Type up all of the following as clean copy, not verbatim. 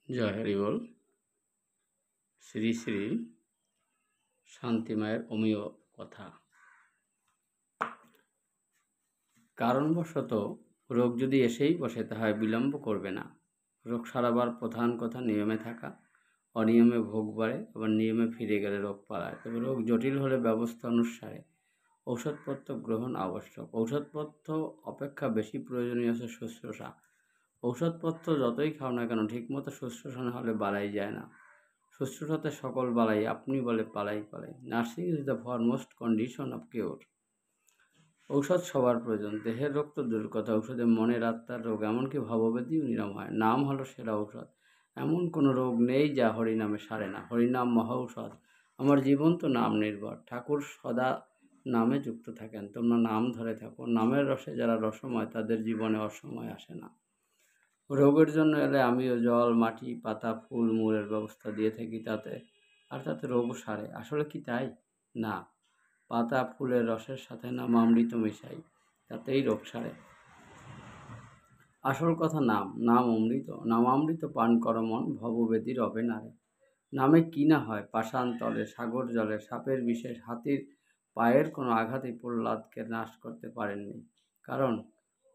জয় হরি বল। শ্রী শ্রী শান্তিমায়ের অমীয় কথা। কারণবশত রোগ যদি এসেই বসে তাহায় বিলম্ব করবে না। রোগ সারাবার প্রধান কথা নিয়মে থাকা। অনিয়মে ভোগ বাড়ে, আবার নিয়মে ফিরে গেলে রোগ পালায়। তবে রোগ জটিল হলে ব্যবস্থা অনুসারে ঔষধপত্র গ্রহণ আবশ্যক। ঔষধপত্র অপেক্ষা বেশি প্রয়োজনীয় আছে শুশ্রূষা। ঔষধপত্র যতই খাও না কেন ঠিকমতো শুশ্রূষা না হলে বালাই যায় না। শুশ্রূষাতে সকল বালাই আপনি বলে পালাই পালাই। Nursing is the foremost condition of cure. ঔষধ সবার প্রয়োজন। দেহের রোগ তো দূর কথা, ঔষধে মনের আত্মার রোগ, এমনকি ভাববেদীও নিরাম হয়। নাম হলো সেরা ঔষধ। এমন কোনো রোগ নেই যা হরিনামে সারে না। হরিনাম মহা ঔষধ। আমার জীবন তো নাম নির্ভর। ঠাকুর সদা নামে যুক্ত থাকেন। তোমরা নাম ধরে থাকো। নামের রসে যারা রসময় তাদের জীবনে অসময় আসে না। রোগের জন্য এলে আমিও জল, মাটি, পাতা, ফুল, মূলের ব্যবস্থা দিয়ে থাকি তাতে রোগও সারে। আসলে কি তাই? না, পাতা ফুলের রসের সাথে নামামৃত মেশাই, তাতেই রোগ সারে। আসল কথা নাম অমৃত। নামামৃত পান কর মন, ভববেদী রবে নারে। নামে কি না হয়, পাষাণ তলে, সাগর জলে, সাপের বিশেষ, হাতির পায়ের কোনো আঘাতই প্রহ্লাদকে নাশ করতে পারেননি। কারণ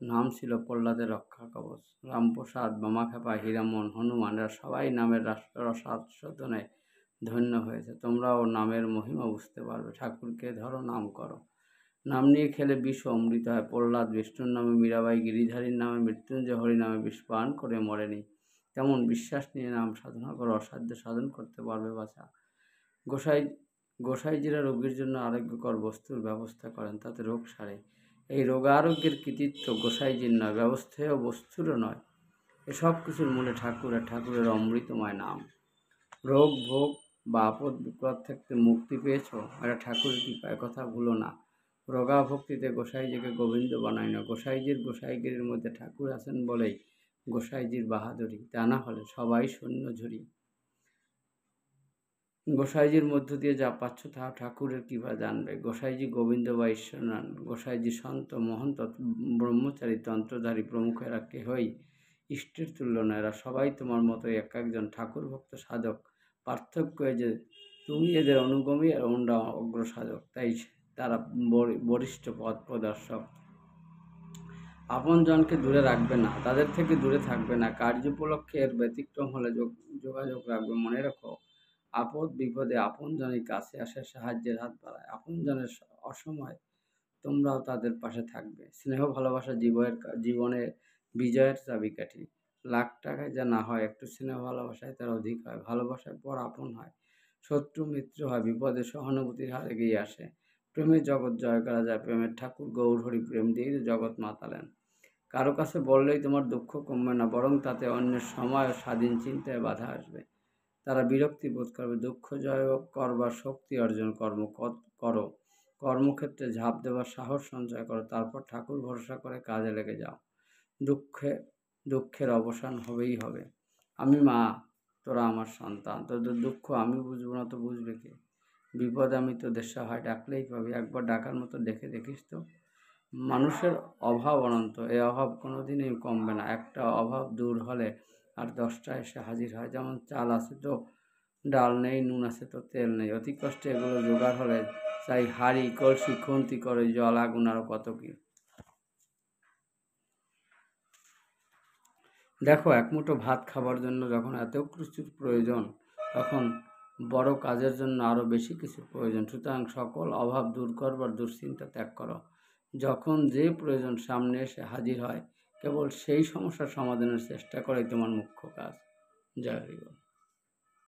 নাম ছিল প্রহ্লাদের রক্ষা কবচ। রামপ্রসাদ, বামাখ্যাপা, হীরামন, হনুমান এরা সবাই নামের রসাস্বাদনে ধন্য হয়েছে। তোমরাও নামের মহিমা বুঝতে পারবে। ঠাকুরকে ধরো, নাম করো। নাম নিয়ে খেলে বিষ অমৃত হয়। প্রহ্লাদ বিষ্ণুর নামে, মীরাবাই গিরিধারীর নামে, মৃত্যুঞ্জয় হরি নামে বিষ পান করে মরেনি। তেমন বিশ্বাস নিয়ে নাম সাধনা করো, অসাধ্য সাধন করতে পারবে বাছা। গোসাইজিরা রোগীর জন্য আরোগ্যকর বস্তুর ব্যবস্থা করেন, তাতে রোগ সারে। এই রোগারোগ্যের কৃতিত্ব গোসাইজির নয়, ব্যবস্থায়ও বস্তুরও নয়। এসব কিছুর মূলে ঠাকুরের অমৃতময় নাম। রোগ ভোগ বা আপদ বিপদ থেকে মুক্তি পেয়েছ, এটা ঠাকুরের কৃপায়, কথা ভুলো না। রোগা ভক্তিতে গোসাইজিকে গোবিন্দ বানায় না। গোসাইগিরির মধ্যে ঠাকুর আছেন বলেই গোসাইজির বাহাদুরি, তা না হলে সবাই শূন্য ঝুরি। গোসাইজির মধ্য দিয়ে যা পাচ্ছ তা ঠাকুরের কৃপা জানবে। গোসাইজি গোবিন্দ বা ঈশ্বর নন। গোসাইজি সন্ত, মহন্ত, ব্রহ্মচারী, তন্ত্রধারী প্রমুখ এরা কেহই ইষ্টের তুল্য না। এরা সবাই তোমার মতোই এক একজন ঠাকুর ভক্ত সাধক। পার্থক্য যে তুমি এদের অনুগমী আর ওনরা অগ্রসাধক, তাই তারা বরিষ্ঠ পথ প্রদর্শক। আপনজনকে দূরে রাখবে না, তাদের থেকে দূরে থাকবে না। কার্যোপলক্ষে এর ব্যতিক্রম হলে যোগাযোগ রাখবে। মনে রাখো, আপদ বিপদে আপনজনই কাছে আসে, সাহায্যের হাত বাড়ায়। আপনজনের অসময় তোমরাও তাদের পাশে থাকবে। স্নেহ ভালোবাসা জীবনে বিজয়ের চাবিকাঠি। লাখ টাকায় যা না হয়, একটু স্নেহ ভালোবাসায় তার অধিক হয়। ভালোবাসার পর আপন হয়, শত্রু মিত্র হয়, বিপদে সহানুভূতির হার এগিয়ে আসে। প্রেমের জগৎ জয় করা যায়। প্রেমের ঠাকুর গৌর হরি প্রেম দিয়ে জগৎ মাতালেন। কারো কাছে বললেই তোমার দুঃখ কমবে না, বরং তাতে অন্যের সময় ও স্বাধীন চিন্তায় বাধা আসবে। তারা বিরক্তি বোধ করবে। দুঃখ জয় করবার শক্তি অর্জন করো। কর্মক্ষেত্রে ঝাঁপ দেওয়ার সাহস সঞ্চয় করো। তারপর ঠাকুর ভরসা করে কাজে লেগে যাও। দুঃখের অবসান হবেই হবে। আমি মা, তোরা আমার সন্তান। তোদের দুঃখ আমি বুঝবো না তো বুঝবে কে? বিপদ আমি তোদের সহায়, ডাকলেই পাবি। একবার ডাকার মতো ডেকে দেখিস তো। মানুষের অভাব অনন্ত, এই অভাব কোনোদিনই কমবে না। একটা অভাব দূর হলে আর 10টা এসে হাজির হয়। যেমন চাল আছে তো ডাল নেই, নুন আছে তো তেল নেই। অতি কষ্টে এগুলো জোগাড় হলে চাই হাঁড়ি, কলসি, খুন্তি, করে জল, আগুন, আরও কত কি। দেখো, এক মুঠো ভাত খাবার জন্য যখন এত কিছুর প্রয়োজন, তখন বড় কাজের জন্য আরও বেশি কিছু প্রয়োজন। সুতরাং সকল অভাব দূর করবার দুশ্চিন্তা ত্যাগ করো। যখন যে প্রয়োজন সামনে এসে হাজির হয়, কেবল সেই সমস্যার সমাধানের চেষ্টা করাই তোমার মুখ্য কাজ। জয় হরি বল।